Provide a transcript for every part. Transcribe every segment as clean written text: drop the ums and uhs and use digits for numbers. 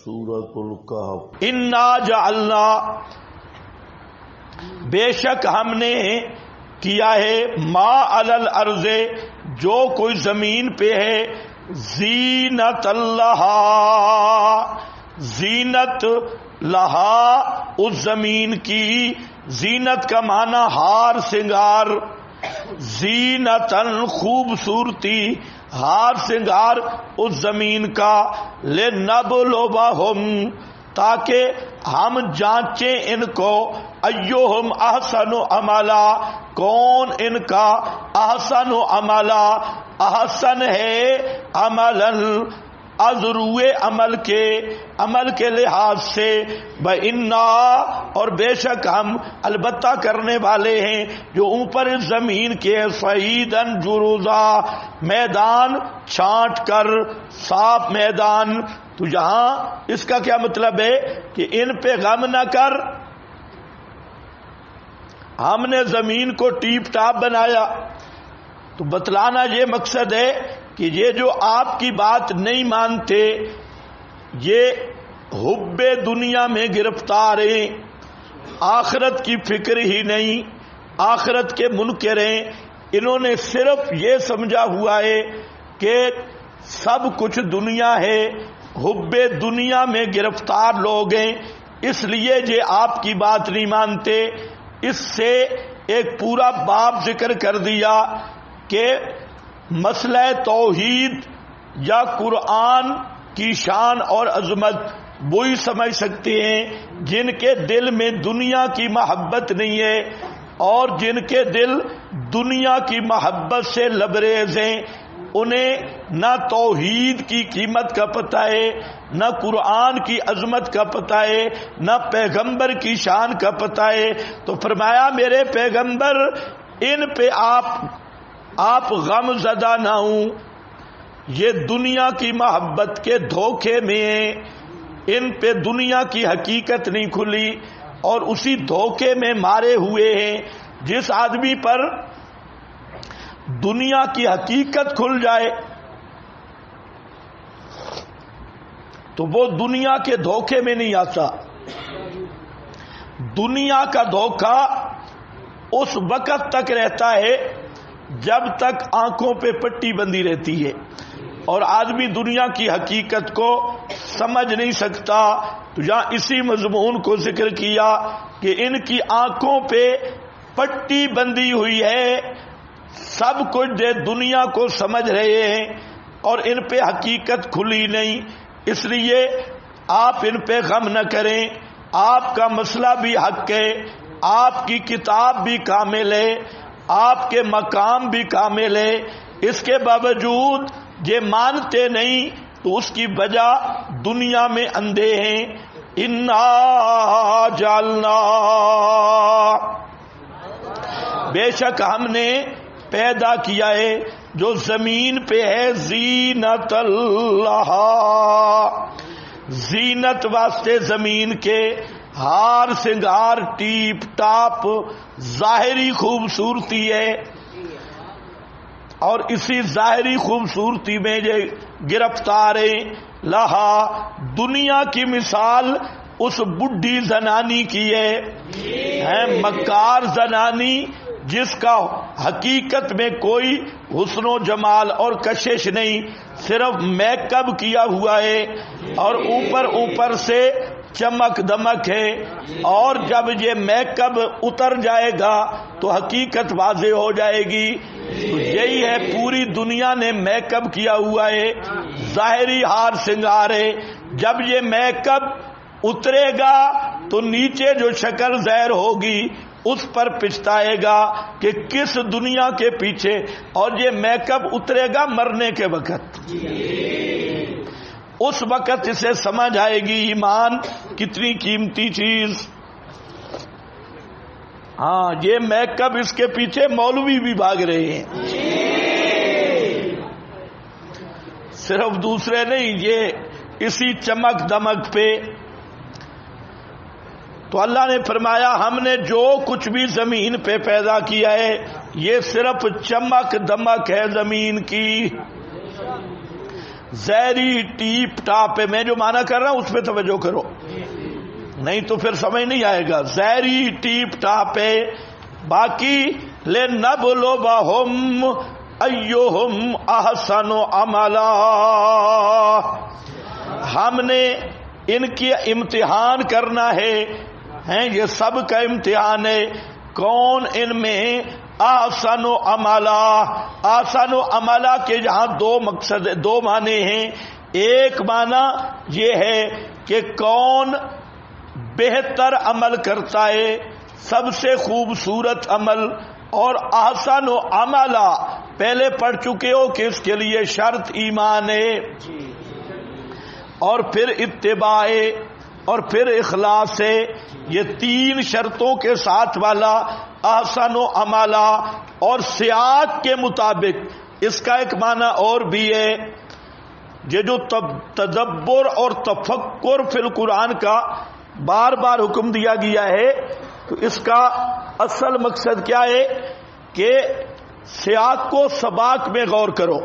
سورۃ الکہف۔ انا جعلنا، بے شک ہم نے کیا ہے، ما علی الارض، جو کوئی زمین پہ ہے، زینت لہا، زینت لہا، اس زمین کی، زینت کا معنی ہار سنگار، زینتن خوبصورتی، ہار سنگار اس زمین کا، لنبلوہم، تاکہ ہم جانچیں ان کو، ایہم احسن عملا، کون ان کا احسن عملا، احسن ہے عملاً، ازروئے عمل کے لحاظ سے، بِإِنَّا، اور بے شک ہم البتہ کرنے والے ہیں جو اوپر اس زمین کے، صعیداً جرزا، میدان چھانٹ کر، صاف میدان۔ تو یہاں اس کا کیا مطلب ہے کہ ان پہ غم نہ کر، ہم نے زمین کو ٹیپ ٹاپ بنایا۔ تو بتلانا یہ مقصد ہے کہ یہ جو آپ کی بات نہیں مانتے، یہ حب دنیا میں گرفتار ہیں، آخرت کی فکر ہی نہیں، آخرت کے منکر ہیں، انہوں نے صرف یہ سمجھا ہوا ہے کہ سب کچھ دنیا ہے، حب دنیا میں گرفتار لوگ ہیں، اس لیے یہ آپ کی بات نہیں مانتے۔ اس سے ایک پورا باب ذکر کر دیا کہ مسئلہ توحید یا قرآن کی شان اور عظمت وہی سمجھ سکتے ہیں جن کے دل میں دنیا کی محبت نہیں ہے، اور جن کے دل دنیا کی محبت سے لبریز ہیں، انہیں نہ توحید کی قیمت کا پتہ ہے، نہ قرآن کی عظمت کا پتہ ہے، نہ پیغمبر کی شان کا پتہ ہے۔ تو فرمایا میرے پیغمبر، ان پہ آپ غم زدہ نہ ہوں، یہ دنیا کی محبت کے دھوکے میں ہیں، ان پہ دنیا کی حقیقت نہیں کھلی، اور اسی دھوکے میں مارے ہوئے ہیں۔ جس آدمی پر دنیا کی حقیقت کھل جائے تو وہ دنیا کے دھوکے میں نہیں آتا۔ دنیا کا دھوکہ اس وقت تک رہتا ہے جب تک آنکھوں پہ پٹی بندھی رہتی ہے، اور آدمی دنیا کی حقیقت کو سمجھ نہیں سکتا۔ تو یہاں اسی مضمون کو ذکر کیا کہ ان کی آنکھوں پہ پٹی بندھی ہوئی ہے، سب کچھ دنیا کو سمجھ رہے ہیں، اور ان پہ حقیقت کھلی نہیں۔ اس لیے آپ ان پہ غم نہ کریں، آپ کا مسئلہ بھی حق ہے، آپ کی کتاب بھی کامل ہے، آپ کے مقام بھی کامل ہے، اس کے باوجود یہ مانتے نہیں، تو اس کی وجہ دنیا میں اندھے ہیں۔ انا جعلنا، بے شک ہم نے پیدا کیا ہے جو زمین پہ ہے، زینت اللہ، زینت واسطے زمین کے، ہار سنگار ٹیپ ٹاپ، ظاہری خوبصورتی ہے، اور اسی ظاہری خوبصورتی میں یہ گرفتار ہیں۔ لہا، دنیا کی مثال اس بڈھی زنانی کی ہے، مکار زنانی، جس کا حقیقت میں کوئی حسن و جمال اور کشش نہیں، صرف میک اپ کیا ہوا ہے، اور اوپر سے چمک دمک ہے، اور جب یہ میک اپ اتر جائے گا تو حقیقت واضح ہو جائے گی۔ تو یہی ہے، پوری دنیا نے میک اپ کیا ہوا ہے، ظاہری ہار سنگار ہے، جب یہ میک اپ اترے گا تو نیچے جو شکل ظاہر ہوگی اس پر پچھتائے گا کہ کس دنیا کے پیچھے، اور یہ میک اپ اترے گا مرنے کے وقت، اس وقت اسے سمجھ آئے گی ایمان کتنی قیمتی چیز۔ ہاں، یہ میک اپ، اس کے پیچھے مولوی بھی بھاگ رہے ہیں، صرف دوسرے نہیں، یہ اسی چمک دمک پہ۔ تو اللہ نے فرمایا ہم نے جو کچھ بھی زمین پہ پیدا کیا ہے یہ صرف چمک دمک ہے زمین کی، زہری ٹیپ ٹاپ ہے، میں جو معنی کر رہا ہوں اس پہ توجہ کرو، نہیں تو پھر سمجھ نہیں آئے گا. زہری ٹیپ ٹاپ ہے. باقی لنبلوہم ایہم احسن عملا، ہم نے ان کی امتحان کرنا ہے، یہ سب کا امتحان ہے. کون ان میں احسن عملا. احسن عملا کے یہاں دو مقصد، دو معنی ہیں. ایک معنی یہ ہے کہ کون بہتر عمل کرتا ہے، سب سے خوبصورت عمل. اور احسن عملا پہلے پڑھ چکے ہو کہ اس کے لیے شرط ایمان ہے، اور پھر اتباع اور پھر اخلاص ہے. یہ تین شرطوں کے ساتھ والا احسن عملا. اور سیاق کے مطابق اس کا ایک معنی اور بھی ہے. یہ جو تدبر اور تفکر فی القرآن کا بار بار حکم دیا گیا ہے، تو اس کا اصل مقصد کیا ہے کہ سیاق کو سباق میں غور کرو.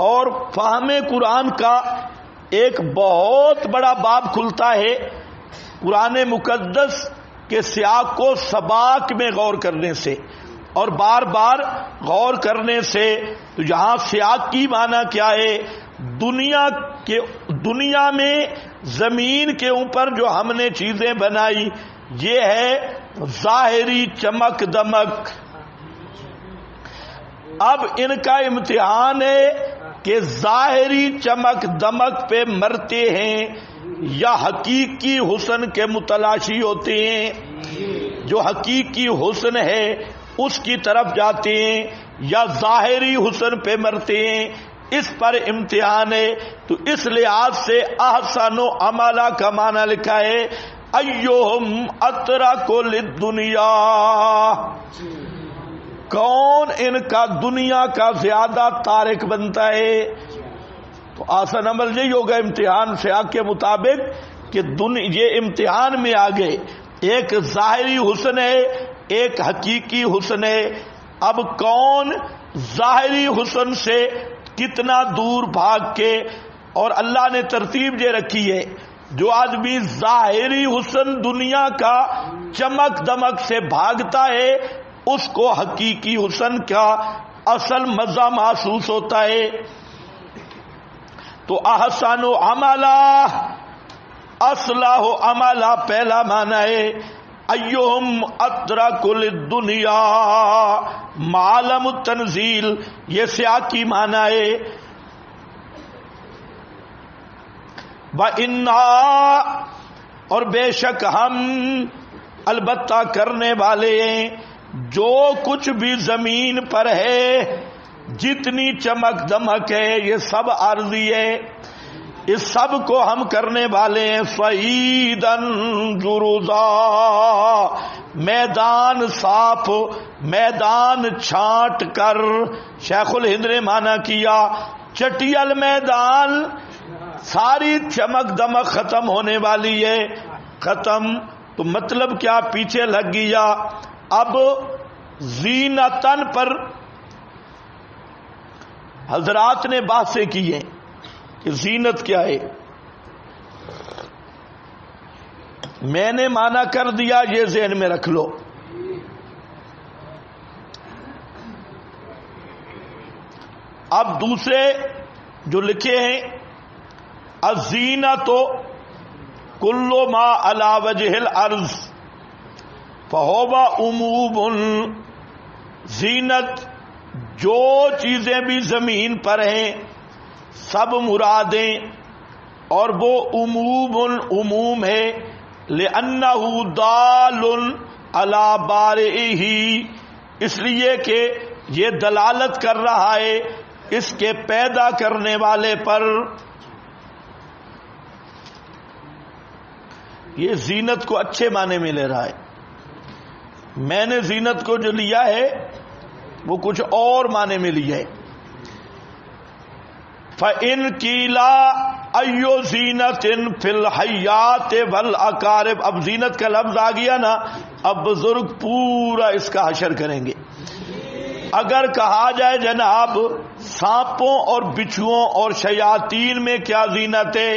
اور فہم قرآن کا ایک بہت بڑا باب کھلتا ہے قرآن مقدس کے سیاق کو سباق میں غور کرنے سے اور بار بار غور کرنے سے. تو یہاں سیاق کی معنی کیا ہے؟ دنیا میں زمین کے اوپر جو ہم نے چیزیں بنائی، یہ ہے ظاہری چمک دمک. اب ان کا امتحان ہے کہ ظاہری چمک دمک پہ مرتے ہیں یا حقیقی حسن کے متلاشی ہوتے ہیں. جو حقیقی حسن ہے اس کی طرف جاتے ہیں یا ظاہری حسن پہ مرتے ہیں، اس پر امتحان ہے. تو اس لحاظ سے احسن عملا کا معنی لکھا ہے ایہم اترک للدنیا، کون ان کا دنیا کا زیادہ تارک بنتا ہے. تو آسان عمل یہی ہوگا امتحان سیاق کے مطابق کہ یہ امتحان میں آ گئے. ایک ظاہری حسن ہے، ایک حقیقی حسن ہے. اب کون ظاہری حسن سے کتنا دور بھاگ کے، اور اللہ نے ترتیب یہ رکھی ہے جو آدمی ظاہری حسن دنیا کا چمک دمک سے بھاگتا ہے اس کو حقیقی حسن کا اصل مزہ محسوس ہوتا ہے. تو احسن عملا، اصلح عملا پہلا معنی ہے ایہم اترک للدنیا معلم التنزیل، یہ سیاقی معنی ہے. وَإِنَّا، اور بے شک ہم البتہ کرنے والے ہیں جو کچھ بھی زمین پر ہے، جتنی چمک دمک ہے یہ سب عارضی ہے، اس سب کو ہم کرنے والے ہیں. فَعِيدًا جُرُزًا، میدان صاف، میدان چھانٹ کر. شیخ الہند نے معنی کیا چٹیل میدان، ساری چمک دمک ختم ہونے والی ہے. ختم تو مطلب کیا؟ پیچھے لگ گیا. اب زینتن پر حضرات نے بحثیں کی ہیں کہ زینت کیا ہے. میں نے معنی کر دیا، یہ ذہن میں رکھ لو. اب دوسرے جو لکھے ہیں الزینۃ کل ما علی وجہ الارض فہو عموم، زینت جو چیزیں بھی زمین پر ہیں سب مرادیں، اور وہ عموم ہے. لأنہ دال علی بارئہ، اس لیے کہ یہ دلالت کر رہا ہے اس کے پیدا کرنے والے پر. یہ زینت کو اچھے معنی میں لے رہا ہے. میں نے زینت کو جو لیا ہے وہ کچھ اور معنی میں لیا ہے. فَإِنْ قِيلَ أَيُّ زِينَةٍ فِي الْحَيَّاةِ وَالْأَقَارِبِ، اب زینت کا لفظ آ گیا نا، اب بزرگ پورا اس کا حشر کریں گے. اگر کہا جائے جناب سانپوں اور بچھوؤں اور شیاطین میں کیا زینت ہے؟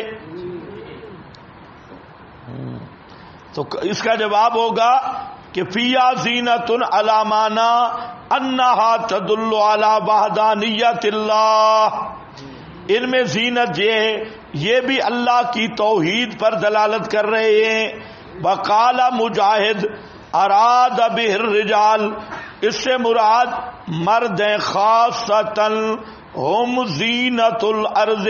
تو اس کا جواب ہوگا کہ فیہا زینت علی معنی انہا تدل علی وحدانیت اللہ، ان میں زینت یہ ہے، یہ بھی اللہ کی توحید پر دلالت کر رہے ہیں. وقال مجاہد اراد بہ الرجال، اس سے مراد مرد خاصتاً ہم زینت الارض،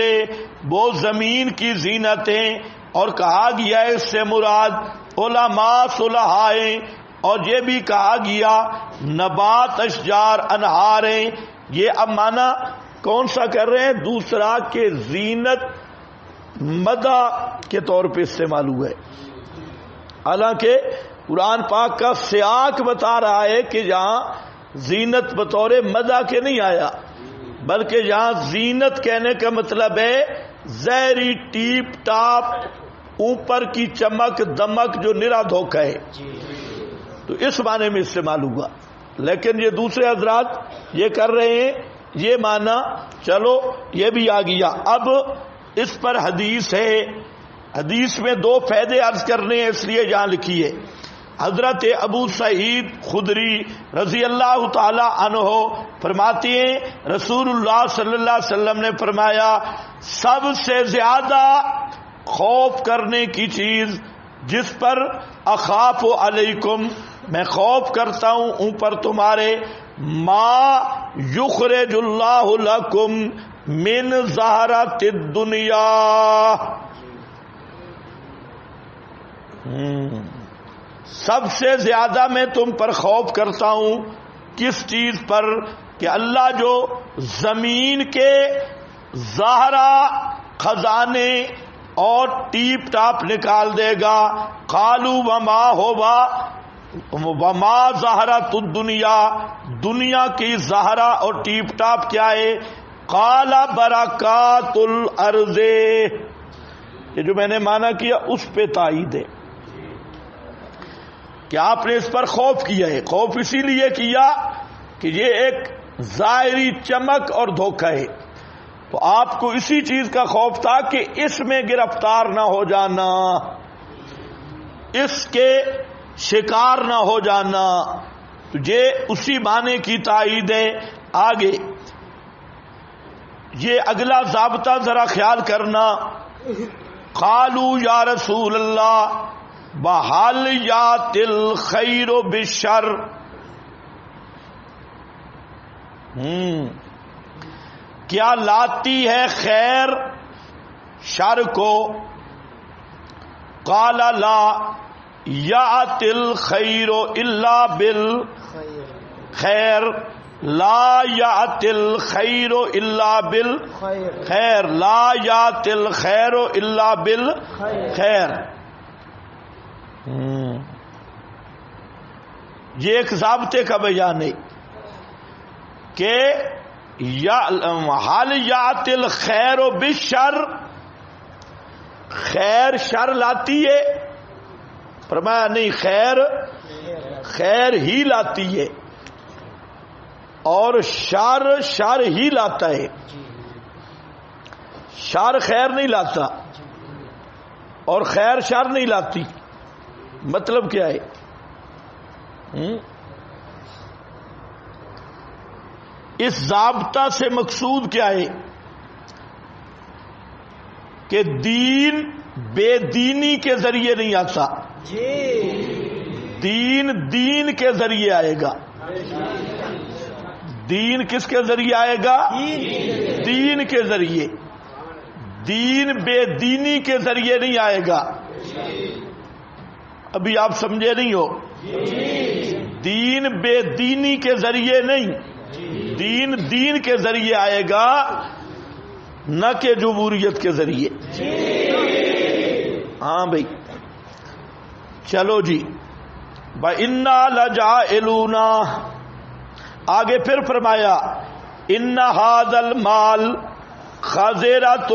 وہ زمین کی زینت ہیں. اور کہا گیا اس سے مراد علماء صلحاء، اور یہ بھی کہا گیا نبات اشجار انہاریں. یہ اب معنی کون سا کر رہے ہیں؟ دوسرا کہ زینت مدح کے طور پہ استعمال ہوا ہے، حالانکہ قرآن پاک کا سیاق بتا رہا ہے کہ جہاں زینت بطور مدح کے نہیں آیا، بلکہ یہاں زینت کہنے کا مطلب ہے ظاہری ٹیپ ٹاپ، اوپر کی چمک دمک جو نرا دھوکہ ہے، تو اس معنی میں استعمال ہوا. لیکن یہ دوسرے حضرات یہ کر رہے ہیں یہ معنی، چلو یہ بھی آ گیا. اب اس پر حدیث ہے، حدیث میں دو فائدے عرض کرنے ہیں، اس لیے یہاں لکھی ہے. حضرت ابو سعید خدری رضی اللہ تعالی عنہ فرماتے ہیں رسول اللہ صلی اللہ علیہ وسلم نے فرمایا سب سے زیادہ خوف کرنے کی چیز جس پر اخاف علیکم، میں خوف کرتا ہوں اوپر تمہارے، ما یخرج اللہ لکم من زہرۃ الدنیا، سب سے زیادہ میں تم پر خوف کرتا ہوں کس چیز پر؟ کہ اللہ جو زمین کے زہرہ خزانے اور ٹیپ ٹاپ نکال دے گا. قالوا وما ہوا وما زہرۃ الدنیا، دنیا کی زہرہ اور ٹیپ ٹاپ کیا ہے؟ قال برکات الارض، یہ جو میں نے معنی کیا اس پہ تائید ہے کہ آپ نے اس پر خوف کیا ہے. خوف اسی لیے کیا کہ یہ ایک ظاہری چمک اور دھوکہ ہے، تو آپ کو اسی چیز کا خوف تھا کہ اس میں گرفتار نہ ہو جانا، اس کے شکار نہ ہو جانا. تو یہ اسی معنی کی تائید ہے. آگے یہ اگلا ضابطہ ذرا خیال کرنا. قالوا یا رسول اللہ وَهَلْ يَأْتِي الْخَيْرُ بِالشَّرِّ، کیا لاتی ہے خیر شر کو؟ قال لا یأتی الخیر الا بالخیر، لا یأتی الخیر الا بالخیر، لا یأتی الخیر الا بالخیر. یہ ایک ضابطے کا بیان ہے کہ حال یات الخیر و بالشر، خیر شر لاتی ہے؟ فرمایا نہیں، خیر ہی لاتی ہے، اور شر ہی لاتا ہے. شر خیر نہیں لاتا اور خیر شر نہیں لاتی. مطلب کیا ہے؟ اس ضابطہ سے مقصود کیا ہے کہ دین بے دینی کے ذریعے نہیں آتا، دین کے ذریعے آئے گا. دین کس کے ذریعے آئے گا؟ دین کے ذریعے. دین بے دینی کے ذریعے نہیں آئے گا. ابھی آپ سمجھے نہیں ہو، دین بے دینی کے ذریعے نہیں، دین کے ذریعے آئے گا، نہ کہ جمہوریت کے ذریعے. ہاں بھائی چلو جی. وَإِنَّا لَجَاعِلُونَ، آگے پھر فرمایا إِنَّ هَذَا الْمَالَ خَضِرَةٌ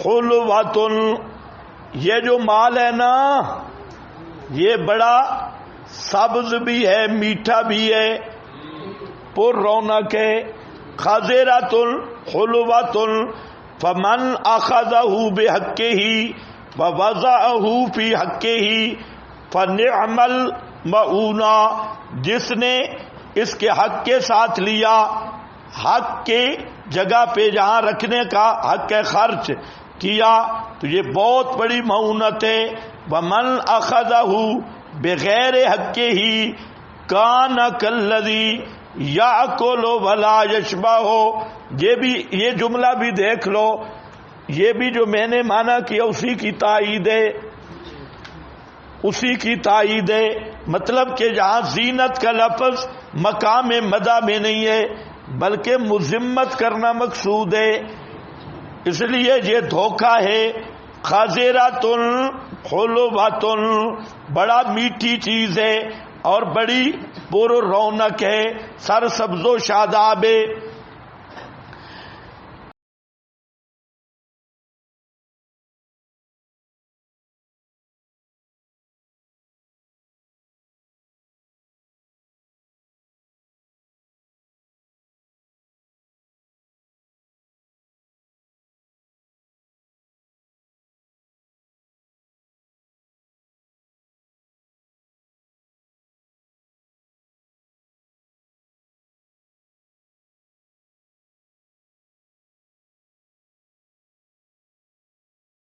حُلْوَةٌ، یہ جو مال ہے نا یہ بڑا سبز بھی ہے، میٹھا بھی ہے، پر رونق ہے. خضرۃ حلوۃ فمن اخذہ بحقہ ووضعہ فی حقہ فنعم المعونہ، جس نے اس کے حق کے ساتھ لیا، حق کے جگہ پہ جہاں رکھنے کا حق خرچ کیا تو یہ بہت بڑی معونت ہے۔ ومن اخذہ بغیر حقہ کان کالذی یاکل ولا یشبع، یہ جملہ بھی دیکھ لو، یہ بھی جو میں نے مانا کیا اسی کی تائید ہے، اسی کی تائید ہے۔ مطلب کہ جہاں زینت کا لفظ مقام مدح میں نہیں ہے بلکہ مذمت کرنا مقصود ہے، اس لیے یہ دھوکہ ہے۔ خضرۃ حلوۃ، بڑا میٹھی چیز ہے اور بڑی پر رونق ہے، سر سبز و شاداب ہے۔